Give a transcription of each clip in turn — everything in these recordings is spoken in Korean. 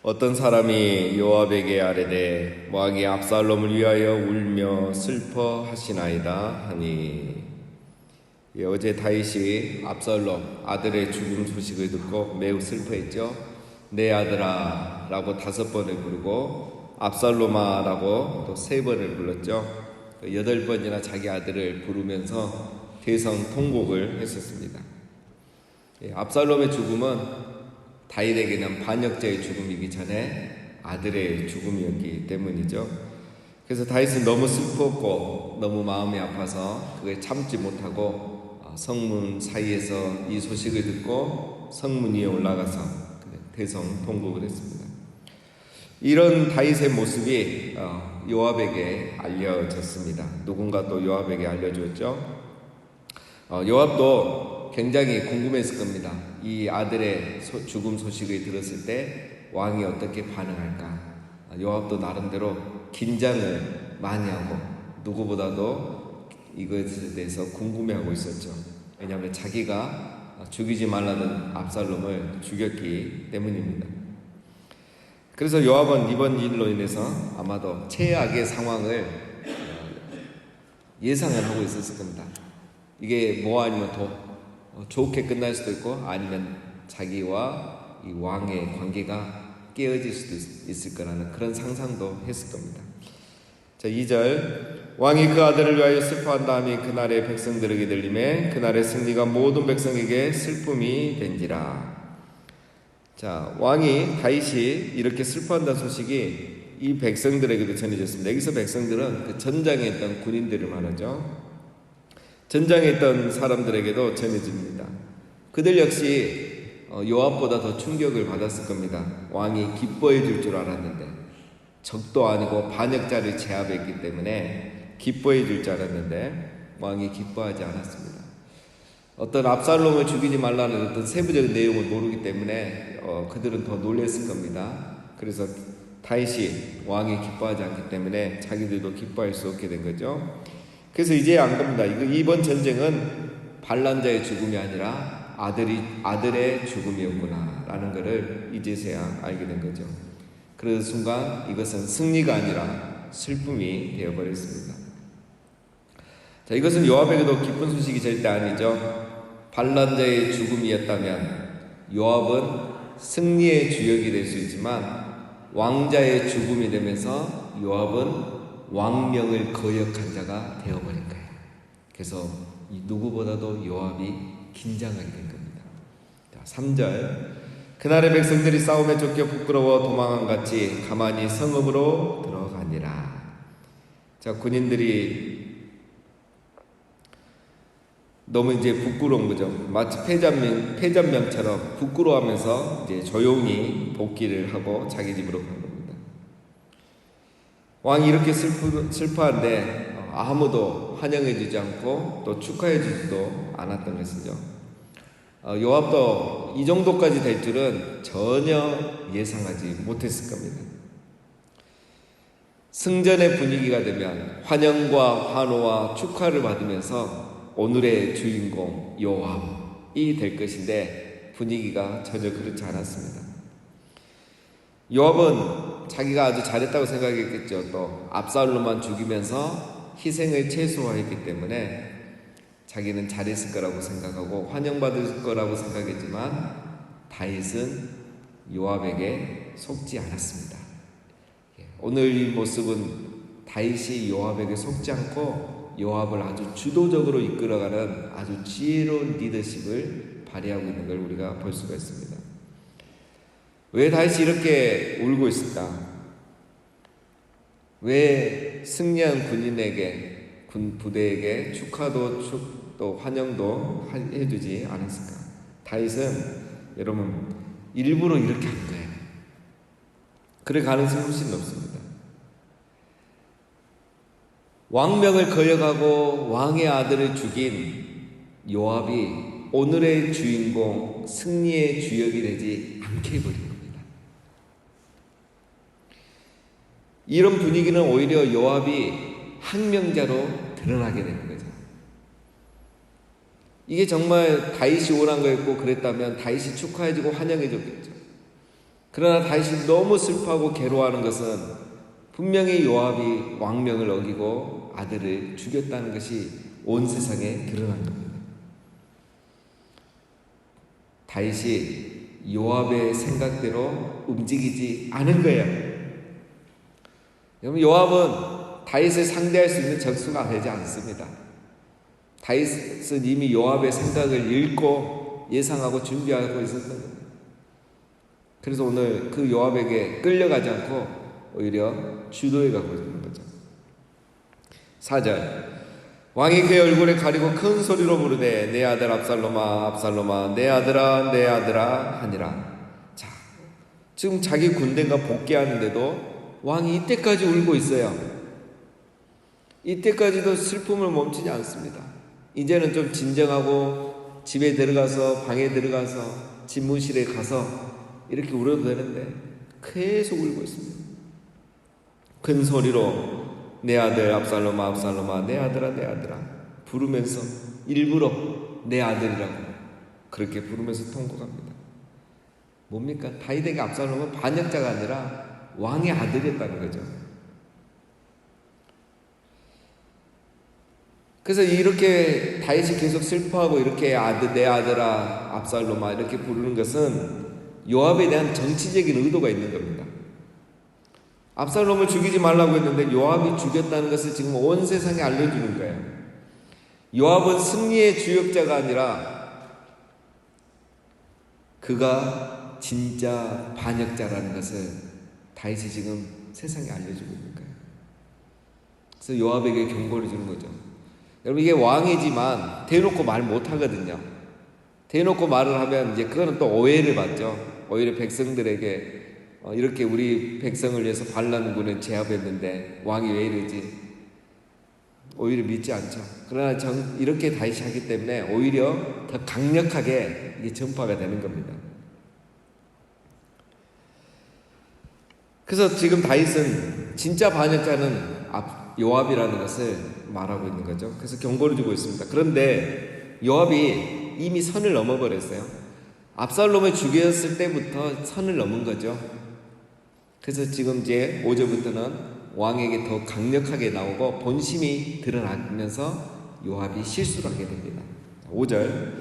어떤 사람이 요압에게 아뢰되 왕이 압살롬을 위하여 울며 슬퍼하시나이다 하니. 어제 다윗이 압살롬 아들의 죽음 소식을 듣고 매우 슬퍼했죠. 내 아들아 라고 5번을 부르고 압살롬아 라고 또 3번을 불렀죠. 8번이나 자기 아들을 부르면서 대성 통곡을 했었습니다. 압살롬의 죽음은 다윗에게는 반역자의 죽음이기 전에 아들의 죽음이었기 때문이죠. 그래서 다윗은 너무 슬펐고 너무 마음이 아파서 그걸 참지 못하고 성문 사이에서 이 소식을 듣고 성문 위에 올라가서 대성 통곡을 했습니다. 이런 다윗의 모습이 요압에게 알려졌습니다. 누군가 또 요압에게 알려주었죠. 요압도 굉장히 궁금했을 겁니다. 이 아들의 죽음 소식을 들었을 때 왕이 어떻게 반응할까. 요압도 나름대로 긴장을 많이 하고 누구보다도 이것에 대해서 궁금해하고 있었죠. 왜냐하면 자기가 죽이지 말라는 압살롬을 죽였기 때문입니다. 그래서 요압은 이번 일로 인해서 아마도 최악의 상황을 예상을 하고 있었을 겁니다. 이게 뭐 아니면 더 좋게 끝날 수도 있고 아니면 자기와 이 왕의 관계가 깨어질 수도 있을 거라는 그런 상상도 했을 겁니다. 자, 2절 왕이 그 아들을 위하여 슬퍼한 다음에 그날의 백성들에게 들리매 그날의 승리가 모든 백성에게 슬픔이 된지라. 자, 왕이 다윗이 이렇게 슬퍼한다는 소식이 이 백성들에게도 전해졌습니다. 여기서 백성들은 그 전장에 있던 군인들을 말하죠. 전장에 있던 사람들에게도 전해집니다. 그들 역시 요압보다 더 충격을 받았을 겁니다. 왕이 기뻐해 줄 줄 알았는데 적도 아니고 반역자를 제압했기 때문에 기뻐해 줄 줄 알았는데 왕이 기뻐하지 않았습니다. 어떤 압살롬을 죽이지 말라는 어떤 세부적인 내용을 모르기 때문에 그들은 더 놀랐을 겁니다. 그래서 다윗이 왕이 기뻐하지 않기 때문에 자기들도 기뻐할 수 없게 된 거죠. 그래서 이제 안 겁니다. 이번 전쟁은 반란자의 죽음이 아니라 아들의 죽음이었구나 라는 것을 이제서야 알게 된 거죠. 그 순간 이것은 승리가 아니라 슬픔이 되어버렸습니다. 자, 이것은 요압에게도 기쁜 소식이 절대 아니죠. 반란자의 죽음이었다면 요압은 승리의 주역이 될 수 있지만 왕자의 죽음이 되면서 요압은 왕명을 거역한 자가 되어버린 거예요. 그래서 누구보다도 요압이 긴장하게 된 겁니다. 자, 3절 그날의 백성들이 싸움에 쫓겨 부끄러워 도망한 같이 가만히 성읍으로 들어가니라. 자, 군인들이 너무 이제 부끄러운 거죠. 마치 패잔명처럼 부끄러워하면서 이제 조용히 복귀를 하고 자기 집으로 간 겁니다. 왕이 이렇게 슬퍼한데 아무도 환영해주지 않고 또 축하해주지도 않았던 것이죠. 요압도 이 정도까지 될 줄은 전혀 예상하지 못했을 겁니다. 승전의 분위기가 되면 환영과 환호와 축하를 받으면서 오늘의 주인공 요압이 될 것인데 분위기가 전혀 그렇지 않았습니다. 요압은 자기가 아주 잘했다고 생각했겠죠. 또 압살롬만 죽이면서 희생을 최소화했기 때문에 자기는 잘했을 거라고 생각하고 환영받을 거라고 생각했지만 다윗은 요압에게 속지 않았습니다. 오늘 이 모습은 다윗이 요압에게 속지 않고 요압을 아주 주도적으로 이끌어가는 아주 지혜로운 리더십을 발휘하고 있는 걸 우리가 볼 수가 있습니다. 왜 다윗이 이렇게 울고 있을까? 왜 승리한 군인에게 군 부대에게 축하도 또 환영도 해주지 않았을까? 다윗은 여러분 일부러 이렇게 한 거예요. 그럴 가능성이 훨씬 높습니다. 왕명을 거역하고 왕의 아들을 죽인 요압이 오늘의 주인공 승리의 주역이 되지 않게 해버린 겁니다. 이런 분위기는 오히려 요압이 항명자로 드러나게 되는 거죠. 이게 정말 다윗이 원한 거였고 그랬다면 다윗이 축하해주고 환영해줬겠죠. 그러나 다윗이 너무 슬퍼하고 괴로워하는 것은 분명히 요압이 왕명을 어기고 아들을 죽였다는 것이 온 세상에 드러난 겁니다. 다윗이 요압의 생각대로 움직이지 않은 거예요. 여러분, 요압은 다윗을 상대할 수 있는 적수가 되지 않습니다. 다윗은 이미 요압의 생각을 읽고 예상하고 준비하고 있었던 겁니다. 그래서 오늘 그 요압에게 끌려가지 않고 오히려 주도해 가고 있는 거죠. 4절, 왕이 그의 얼굴을 가리고 큰 소리로 부르되 내 아들 압살롬아 압살롬아 내 아들아 내 아들아 하니라. 자, 지금 자기 군대가 복귀하는데도 왕이 이때까지 울고 있어요. 이때까지도 슬픔을 멈추지 않습니다. 이제는 좀 진정하고 집에 들어가서 방에 들어가서 집무실에 가서 이렇게 울어도 되는데 계속 울고 있습니다. 큰 소리로 내 아들 압살롬아 압살롬아 내 아들아 내 아들아 부르면서 일부러 내 아들이라고 그렇게 부르면서 통곡합니다. 뭡니까? 다윗에게 압살롬은 반역자가 아니라 왕의 아들이었다는 거죠. 그래서 이렇게 다윗이 계속 슬퍼하고 이렇게 내 아들아 압살롬아 이렇게 부르는 것은 요압에 대한 정치적인 의도가 있는 겁니다. 압살롬을 죽이지 말라고 했는데 요압이 죽였다는 것을 지금 온 세상에 알려주는 거예요. 요압은 승리의 주역자가 아니라 그가 진짜 반역자라는 것을 다윗이 지금 세상에 알려주고 있는 거예요. 그래서 요압에게 경고를 주는 거죠. 여러분, 이게 왕이지만 대놓고 말 못하거든요. 대놓고 말을 하면 이제 그거는 또 오해를 받죠. 오히려 백성들에게 이렇게 우리 백성을 위해서 반란군을 제압했는데 왕이 왜 이러지? 오히려 믿지 않죠. 그러나 이렇게 다윗이 하기 때문에 오히려 더 강력하게 이게 전파가 되는 겁니다. 그래서 지금 다윗은 진짜 반역자는 요압이라는 것을 말하고 있는 거죠. 그래서 경고를 주고 있습니다. 그런데 요압이 이미 선을 넘어버렸어요. 압살롬을 죽였을 때부터 선을 넘은 거죠. 그래서 지금 이제 5절부터는 왕에게 더 강력하게 나오고 본심이 드러나면서 요압이 실수를 하게 됩니다. 5절,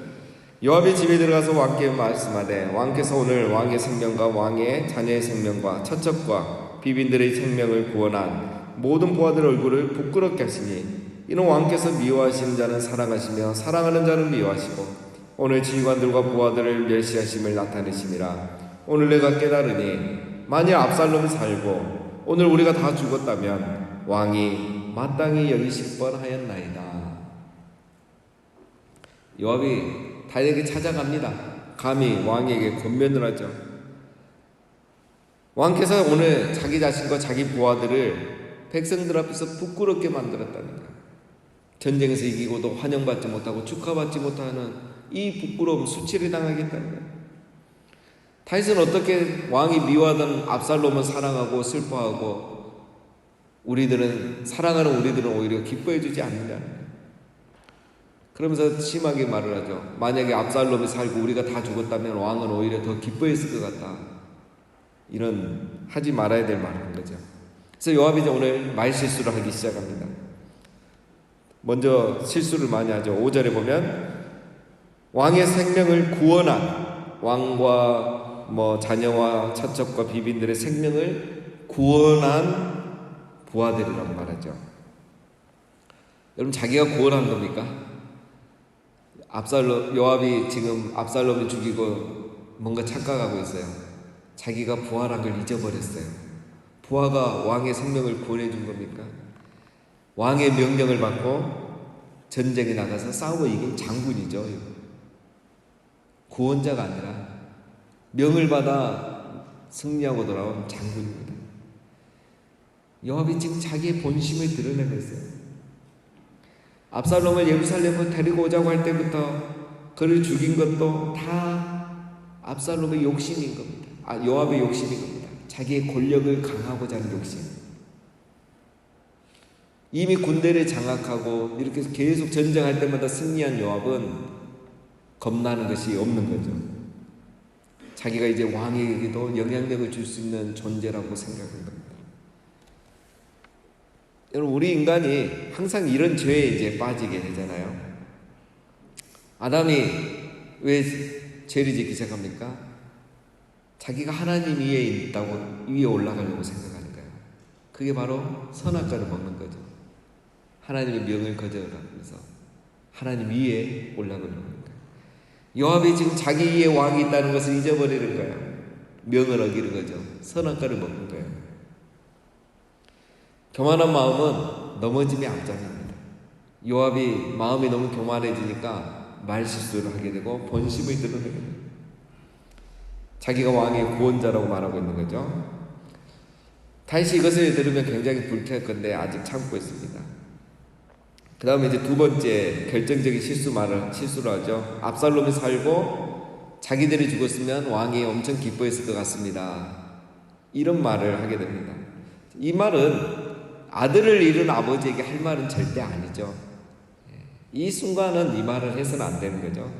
요압이 집에 들어가서 왕께 말씀하되 왕께서 오늘 왕의 생명과 왕의 자녀의 생명과 처첩과 비빈들의 생명을 구원한 모든 부하들 얼굴을 부끄럽게 하시니 이는 왕께서 미워하시는 자는 사랑하시며 사랑하는 자는 미워하시고 오늘 지휘관들과 부하들을 멸시하심을 나타내심이라. 오늘 내가 깨달으니 만일 압살롬이 살고 오늘 우리가 다 죽었다면 왕이 마땅히 여기실 뻔하였나이다. 요압이 다윗에게 찾아갑니다. 감히 왕에게 권면을 하죠. 왕께서 오늘 자기 자신과 자기 부하들을 백성들 앞에서 부끄럽게 만들었다는 거예요. 전쟁에서 이기고도 환영받지 못하고 축하받지 못하는 이 부끄러움, 수치를 당하겠다는 거예요. 다윗은 어떻게 왕이 미워하던 압살롬을 사랑하고 슬퍼하고 사랑하는 우리들은 오히려 기뻐해 주지 않느냐는 거예요. 그러면서 심하게 말을 하죠. 만약에 압살롬이 살고 우리가 다 죽었다면 왕은 오히려 더 기뻐했을 것 같다. 이런 하지 말아야 될 말을 한 거죠. 그래서 요압이 이제 오늘 말실수를 하기 시작합니다. 먼저 실수를 많이 하죠. 5절에 보면 왕의 생명을 구원한 왕과 자녀와 처첩과 비빈들의 생명을 구원한 부하들이라고 말하죠. 여러분, 자기가 구원한 겁니까? 요압이 지금 압살롬을 죽이고 뭔가 착각하고 있어요. 자기가 부하란 걸 잊어버렸어요. 부하가 왕의 생명을 구원해 준 겁니까? 왕의 명령을 받고 전쟁에 나가서 싸워 이긴 장군이죠. 구원자가 아니라 명을 받아 승리하고 돌아온 장군입니다. 요압이 지금 자기의 본심을 드러내고 있어요. 압살롬을 예루살렘으로 데리고 오자고 할 때부터 그를 죽인 것도 다 압살롬의 욕심인 겁니다. 요압의 욕심인 겁니다. 자기의 권력을 강화하고자 하는 욕심. 이미 군대를 장악하고 이렇게 계속 전쟁할 때마다 승리한 요압은 겁나는 것이 없는 거죠. 자기가 이제 왕에게도 영향력을 줄 수 있는 존재라고 생각한 겁니다. 여러분, 우리 인간이 항상 이런 죄에 이제 빠지게 되잖아요. 아담이 왜 죄를 짓기 시작합니까? 자기가 하나님 위에 있다고, 위에 올라가려고 생각하는 거예요. 그게 바로 선악과를 먹는 거죠. 하나님의 명을 거절하면서 하나님 위에 올라가려고 하는 거예요. 요압이 지금 자기 위에 왕이 있다는 것을 잊어버리는 거예요. 명을 어기는 거죠. 선악과를 먹는 거예요. 교만한 마음은 넘어짐의 앞장입니다. 요압이 마음이 너무 교만해지니까 말실수를 하게 되고 본심을 드러내게 돼요. 자기가 왕의 구원자라고 말하고 있는 거죠. 다시 이것을 들으면 굉장히 불쾌할 건데 아직 참고 있습니다. 그 다음에 이제 두 번째 결정적인 실수를 하죠. 압살롬이 살고 자기들이 죽었으면 왕이 엄청 기뻐했을 것 같습니다. 이런 말을 하게 됩니다. 이 말은 아들을 잃은 아버지에게 할 말은 절대 아니죠. 이 순간은 이 말을 해서는 안 되는 거죠.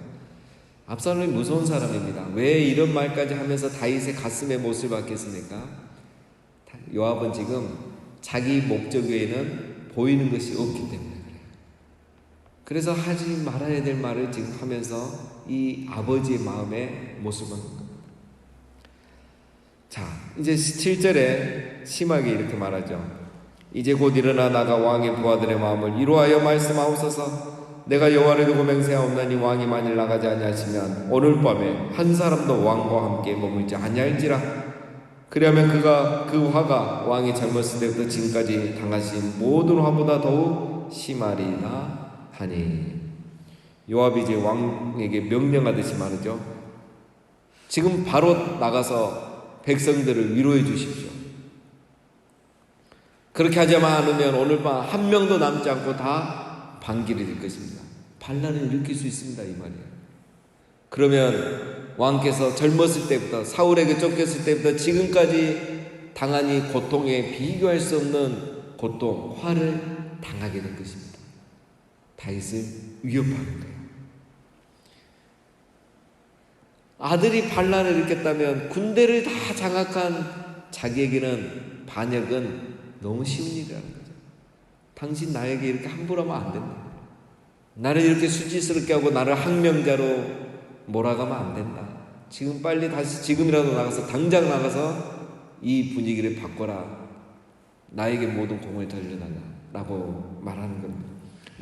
압살롬이 무서운 사람입니다. 왜 이런 말까지 하면서 다윗의 가슴에 못을 박겠습니까? 요압은 지금 자기 목적 외에는 보이는 것이 없기 때문에 그래요. 그래서 하지 말아야 될 말을 지금 하면서 이 아버지의 마음에 못을 박는 겁니다. 자, 이제 7절에 심하게 이렇게 말하죠. 이제 곧 일어나 나가 왕의 부하들의 마음을 이루하여 말씀하옵소서. 내가 여호와를 두고 맹세하옵나니 왕이 만일 나가지 아니하시면 오늘 밤에 한 사람도 왕과 함께 머물지 아니할지라. 그러면 그 화가 왕이 젊었을 때부터 지금까지 당하신 모든 화보다 더욱 심하리라 하니. 요압이 이제 왕에게 명령하듯이 말하죠. 지금 바로 나가서 백성들을 위로해 주십시오. 그렇게 하지 않으면 오늘 밤 한 명도 남지 않고 다 반길이 될 것입니다. 반란을 일으킬 수 있습니다, 이 말이에요. 그러면 왕께서 젊었을 때부터, 사울에게 쫓겼을 때부터 지금까지 당한 이 고통에 비교할 수 없는 고통, 화를 당하게 될 것입니다. 다윗을 위협하는 거예요. 아들이 반란을 일으켰다면 군대를 다 장악한 자기에게는 반역은 너무 쉬운 일이라는 거죠. 당신 나에게 이렇게 함부로 하면 안 된다. 나를 이렇게 수치스럽게 하고 나를 항명자로 몰아가면 안 된다. 지금 빨리 다시 지금이라도 나가서 당장 나가서 이 분위기를 바꿔라. 나에게 모든 공을 돌려달라 라고 말하는 겁니다.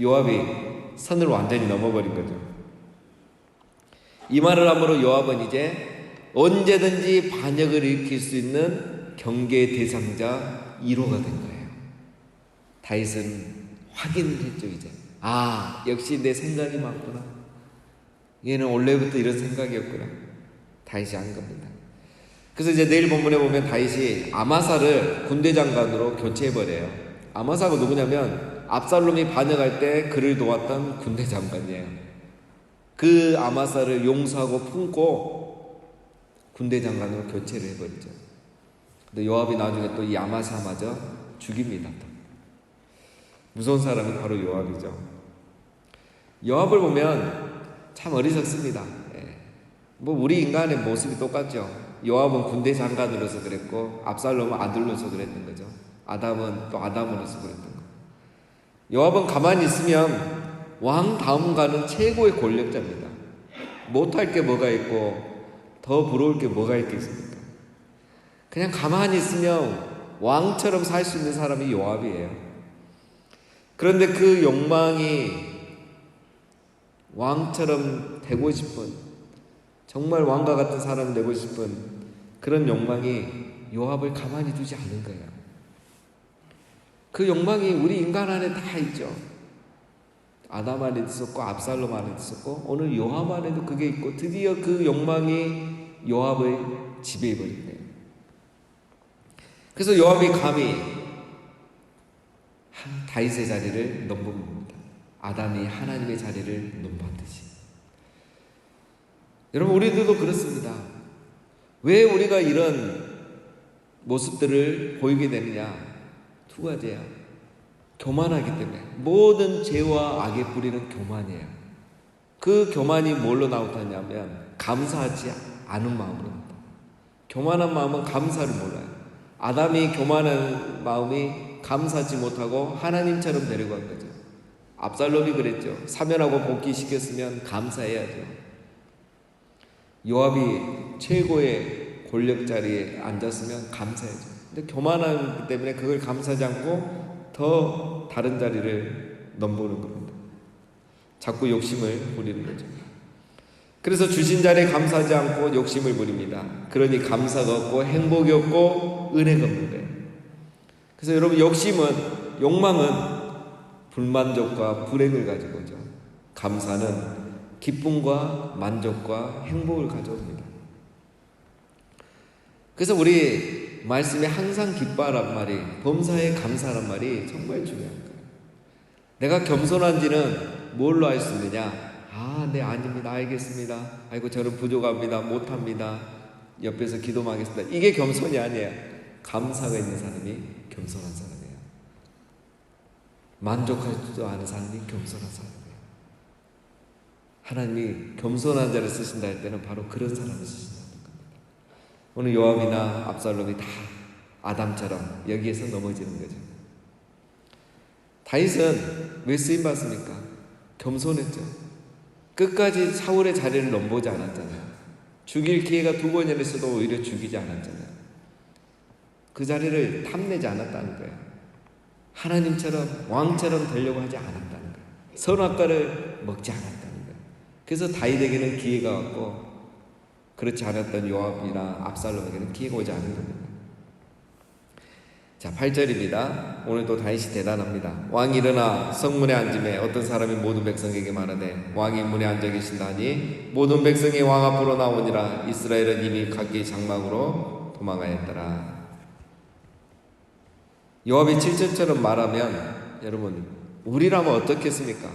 요압이 선을 완전히 넘어버린 거죠. 이 말을 함으로 요압은 이제 언제든지 반역을 일으킬 수 있는 경계의 대상자 1호가 된 거예요. 다윗은 확인을 했죠. 이제 역시 내 생각이 맞구나. 얘는 원래부터 이런 생각이었구나. 다윗이 한 겁니다. 그래서 이제 내일 본문에 보면 다윗이 아마사를 군대 장관으로 교체해버려요. 아마사가 누구냐면 압살롬이 반역할 때 그를 도왔던 군대 장관이에요. 그 아마사를 용서하고 품고 군대 장관으로 교체를 해버리죠. 근데 요압이 나중에 또 이 아마사마저 죽입니다. 무서운 사람이 바로 요압이죠. 요압을 보면 참 어리석습니다. 우리 인간의 모습이 똑같죠. 요압은 군대 장관으로서 그랬고 압살롬은 아들로서 그랬던 거죠. 아담은 또 아담으로서 그랬던 거죠. 요압은 가만히 있으면 왕 다음 가는 최고의 권력자입니다. 못할 게 뭐가 있고 더 부러울 게 뭐가 있겠습니까? 그냥 가만히 있으면 왕처럼 살 수 있는 사람이 요압이에요. 그런데 그 욕망이 왕처럼 되고 싶은, 정말 왕과 같은 사람이 되고 싶은 그런 욕망이 요압을 가만히 두지 않은 거예요. 그 욕망이 우리 인간 안에 다 있죠. 아담 안에도 있었고 압살롬 안에도 있었고 오늘 요압 안에도 그게 있고 드디어 그 욕망이 요압을 지배해버린 거예요. 그래서 요압이 감히 다윗의 자리를 넘봅니다. 아담이 하나님의 자리를 넘봤듯이. 여러분, 우리들도 그렇습니다. 왜 우리가 이런 모습들을 보이게 되느냐? 두 가지예요. 교만하기 때문에. 모든 죄와 악의 뿌리는 교만이에요. 그 교만이 뭘로 나오냐면 감사하지 않은 마음으로입니다. 교만한 마음은 감사를 몰라요. 아담이 교만한 마음이 감사하지 못하고 하나님처럼 되려고 한 거죠. 압살롬이 그랬죠. 사면하고 복귀시켰으면 감사해야죠. 요압이 최고의 권력 자리에 앉았으면 감사해야죠. 근데 교만하기 때문에 그걸 감사하지 않고 더 다른 자리를 넘보는 겁니다. 자꾸 욕심을 부리는 거죠. 그래서 주신 자리에 감사하지 않고 욕심을 부립니다. 그러니 감사가 없고 행복이 없고 은혜가 없는 거예요. 그래서 여러분, 욕망은 불만족과 불행을 가지고 오죠. 감사는 기쁨과 만족과 행복을 가져옵니다. 그래서 우리 말씀에 항상 기뻐하란 말이, 범사에 감사란 말이 정말 중요한 거예요. 내가 겸손한지는 뭘로 알 수 있느냐? 네, 아닙니다. 알겠습니다. 아이고, 저는 부족합니다. 못합니다. 옆에서 기도만 하겠습니다. 이게 겸손이 아니에요. 감사가 있는 사람이 겸손한 사람이에요. 만족하지도 않은 사람이 겸손한 사람이에요. 하나님이 겸손한 자를 쓰신다 할 때는 바로 그런 사람을 쓰신다는 겁니다. 오늘 요압이나 압살롬이 다 아담처럼 여기에서 넘어지는 거죠. 다윗은 왜 쓰임받습니까? 겸손했죠. 끝까지 사울의 자리를 넘보지 않았잖아요. 죽일 기회가 2번이나 있어도 오히려 죽이지 않았잖아요. 그 자리를 탐내지 않았다는 거예요. 하나님처럼 왕처럼 되려고 하지 않았다는 거예요. 선악과를 먹지 않았다는 거예요. 그래서 다윗에게는 기회가 왔고 그렇지 않았던 요압이나 압살롬에게는 기회가 오지 않은 겁니다. 자, 8절입니다. 오늘도 다윗이 대단합니다. 왕이 일어나 성문에 앉음에 어떤 사람이 모든 백성에게 말하되 왕이 문에 앉아 계신다니 모든 백성이 왕 앞으로 나오니라. 이스라엘은 이미 각기 장막으로 도망하였더라. 요압이 7절처럼 말하면 여러분, 우리라면 어떻겠습니까?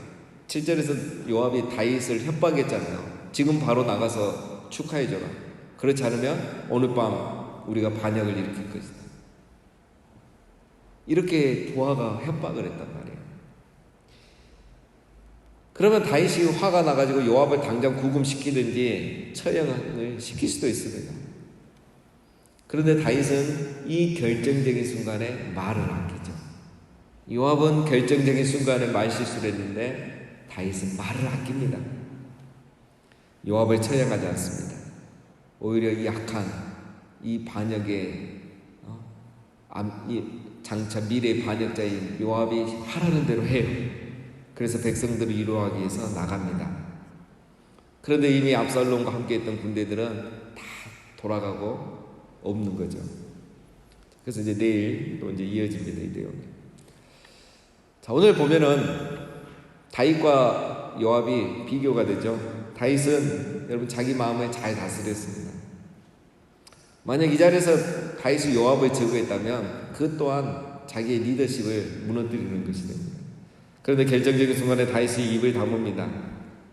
7절에서 요압이 다윗을 협박했잖아요. 지금 바로 나가서 축하해줘라. 그렇지 않으면 오늘 밤 우리가 반역을 일으킬 것이다. 이렇게 도화가 협박을 했단 말이에요. 그러면 다윗이 화가 나가지고 요압을 당장 구금시키든지 처형을 시킬 수도 있습니다. 그런데 다윗은 이 결정적인 순간에 말을 아끼죠. 요압은 결정적인 순간에 말실수를 했는데 다윗은 말을 아낍니다. 요압을 처형하지 않습니다. 오히려 이 약한 이 반역의 장차 미래 반역자인 요압이 하라는 대로 해요. 그래서 백성들을 위로하기 위해서 나갑니다. 그런데 이미 압살롬과 함께 했던 군대들은 다 돌아가고 없는 거죠. 그래서 이제 내일 또 이제 이어집니다, 이 내용이. 자, 오늘 보면은 다윗과 요압이 비교가 되죠. 다윗은 여러분 자기 마음을 잘 다스렸습니다. 만약 이 자리에서 다윗이 요압을 제거했다면 그 또한 자기의 리더십을 무너뜨리는 것이 됩니다. 그런데 결정적인 순간에 다윗이 입을 다뭅니다.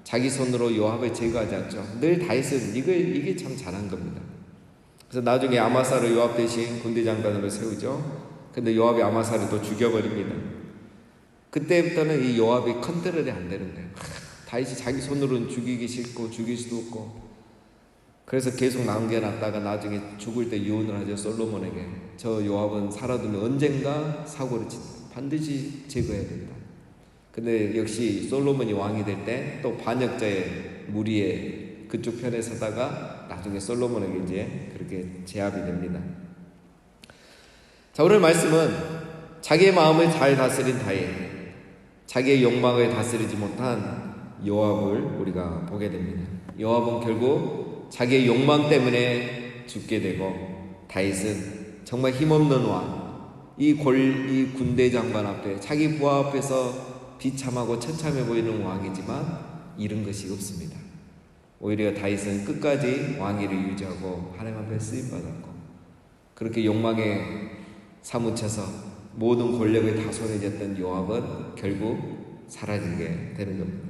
자기 손으로 요압을 제거하지 않죠. 늘 다윗은 이게 참 잘한 겁니다. 그래서 나중에 아마사를 요압 대신 군대 장관으로 세우죠. 근데 요압이 아마사를 또 죽여버립니다. 그때부터는 이 요압이 컨트롤이 안 되는 거예요. 다윗이 자기 손으로는 죽이기 싫고 죽일 수도 없고, 그래서 계속 남겨놨다가 나중에 죽을 때 유언을 하죠. 솔로몬에게. 저 요압은 살아두면 언젠가 사고를 친다. 반드시 제거해야 된다. 근데 역시 솔로몬이 왕이 될 때 또 반역자의 무리에 그쪽 편에 서다가 나중에 솔로몬에게 이제 그렇게 제압이 됩니다. 자, 오늘 말씀은 자기의 마음을 잘 다스린 다윗, 자기의 욕망을 다스리지 못한 요압을 우리가 보게 됩니다. 요압은 결국 자기의 욕망 때문에 죽게 되고, 다윗은 정말 힘없는 왕, 이 군대 장관 앞에, 자기 부하 앞에서 비참하고 처참해 보이는 왕이지만 잃은 것이 없습니다. 오히려 다윗은 끝까지 왕위를 유지하고 하나님 앞에 쓰임받았고, 그렇게 욕망에 사무쳐서 모든 권력을 다 손에 쥐었던 요압은 결국 사라지게 되는 겁니다.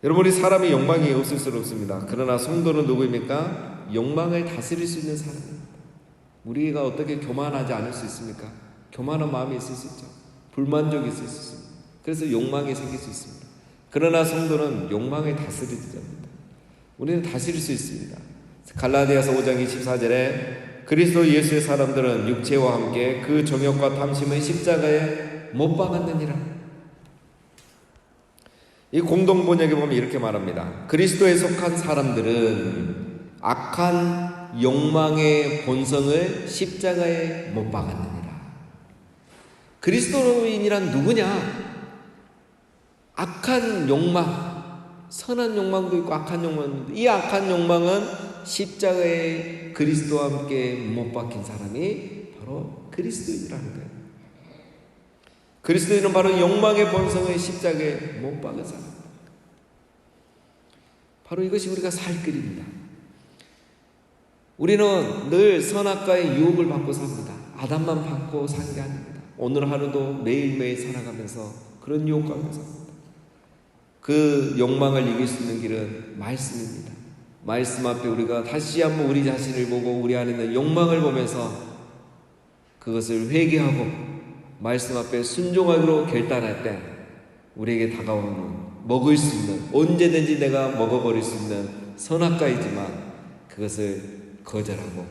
여러분, 우리 사람이 욕망이 없을 수는 없습니다. 그러나 성도는 누구입니까? 욕망을 다스릴 수 있는 사람입니다. 우리가 어떻게 교만하지 않을 수 있습니까? 교만한 마음이 있을 수 있죠. 불만족이 있을 수 있습니다. 그래서 욕망이 생길 수 있습니다. 그러나 성도는 욕망을 다스리지 않습니다. 우리는 다스릴 수 있습니다. 갈라디아서 5장 24절에 그리스도 예수의 사람들은 육체와 함께 그 정욕과 탐심의 십자가에 못 박았느니라. 이 공동 번역에 보면 이렇게 말합니다. 그리스도에 속한 사람들은 악한 욕망의 본성을 십자가에 못 박았느니라. 그리스도인이란 누구냐? 악한 욕망, 선한 욕망도 있고 악한 욕망도 있고, 이 악한 욕망은 십자가에 그리스도와 함께 못 박힌 사람이 바로 그리스도인이라는 거예요. 그리스도인은 바로 욕망의 본성을 십자가에 못 박은 사람. 바로 이것이 우리가 살 길입니다. 우리는 늘 선악과의 유혹을 받고 삽니다. 아담만 받고 산 게 아닙니다. 오늘 하루도 매일매일 살아가면서 그런 유혹 가운데 삽니다. 그 욕망을 이길 수 있는 길은 말씀입니다. 말씀 앞에 우리가 다시 한번 우리 자신을 보고 우리 안에 있는 욕망을 보면서 그것을 회개하고 말씀 앞에 순종하기로 결단할 때 우리에게 다가오는 먹을 수 있는, 언제든지 내가 먹어버릴 수 있는 선악과이지만 그것을 거절하고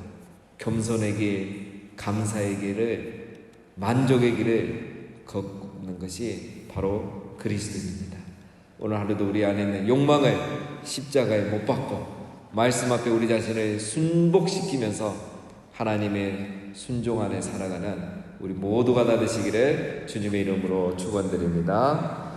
겸손의 길, 감사의 길을, 만족의 길을 걷는 것이 바로 그리스도입니다. 오늘 하루도 우리 안에 있는 욕망을 십자가에 못 박고 말씀 앞에 우리 자신을 순복시키면서 하나님의 순종 안에 살아가는 우리 모두가 다 되시기를 주님의 이름으로 축원드립니다.